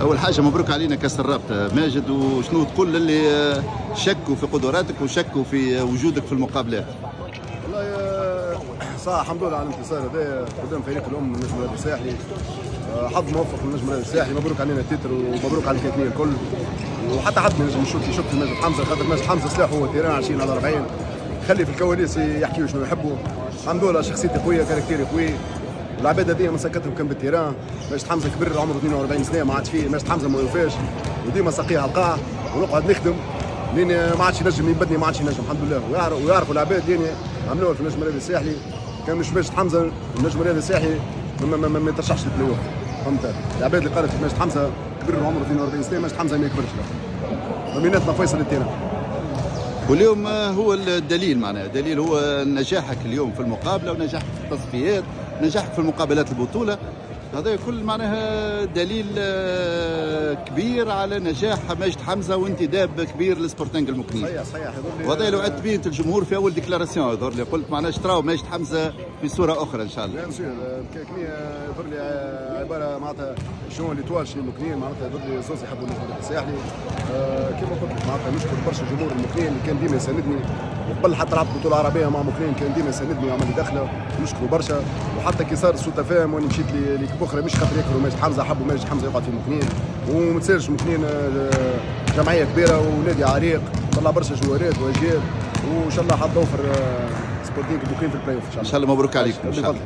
اول حاجه مبروك علينا كاس الرابطه ماجد، وشنو تقول للي شكوا في قدراتك وشكوا في وجودك في المقابلات؟ والله صح، الحمد لله على الانتصار هذا قدام فريق الام النجم الرياضي الساحلي. حظ موفق للنجم الرياضي الساحلي، مبروك علينا التتر ومبروك على الكيكنيه الكل. وحتى حد ما ينجم يشك في ماجد حمزه، خاطر ماجد حمزه سلاح هو تيران 20 على 40، خلي في الكواليس يحكيوا شنو يحبوا. الحمد لله شخصيتي قويه، كاركتيري قوي. العباد هذيا مسكتهم كان بالتيران. ماجد حمزه كبر عمره 42 سنه، ما عادش فيه ماجد حمزه ما يوفاش، وديما ساقيه على القاع ونقعد نخدم لين ما عادش ينجم يبدني، ما عادش ينجم الحمد لله. ويعرفوا العباد لين عملوها في النجم الرياضي الساحلي. كان مش ماجد حمزه النجم الرياضي الساحلي ما يترشحش للبلاي اوف. فهمت؟ العباد اللي قالت ماجد حمزه كبر عمره 42 سنه، ماجد حمزه ما يكبرش. ضميناتنا فيصل التيران. واليوم هو الدليل، معناها دليل هو نجاحك اليوم في المقابله ونجاحك في التصفيات، نجاحك في المقابلات البطوله. هذا كل معناها دليل كبير على نجاح ماجد حمزه وانتداب كبير لسبورتنج المكنين. صحيح. وهذا لو عدت به الجمهور في اول ديكلاراسيون يظهر لي قلت معناها اشتراو ماجد حمزه في صوره اخرى ان شاء الله. لا مسيو الكيكنيه يظهر لي عباره معناتها شون ليتوال شي المكنين، معناتها يظهر لي زوز يحبوا النجم الساحلي. كيما قلت لك معناتها نشكر برشا جمهور المكنين اللي كان ديما يساندني، وقبل حتى لعبت بطوله عربيه مع مكنين كان ديما يساندني وعمل لي دخله، نشكره برشا. وحتى كي صار سوء تفاهم واني مشيت ليكيب اخرى مش خاطر يكرهوا ماجد حمزه، حبوا ماجد حمزه يقعد في مكنين. وما تنساش مكنين جمعيه كبيره ونادي عريق، طلع برشا جوارات واجيال، وان شاء الله حتوفر سبورتينغ المكنين في البلاي اوف ان شاء الله. ان شاء الله مبروك عليكم ان شاء الله.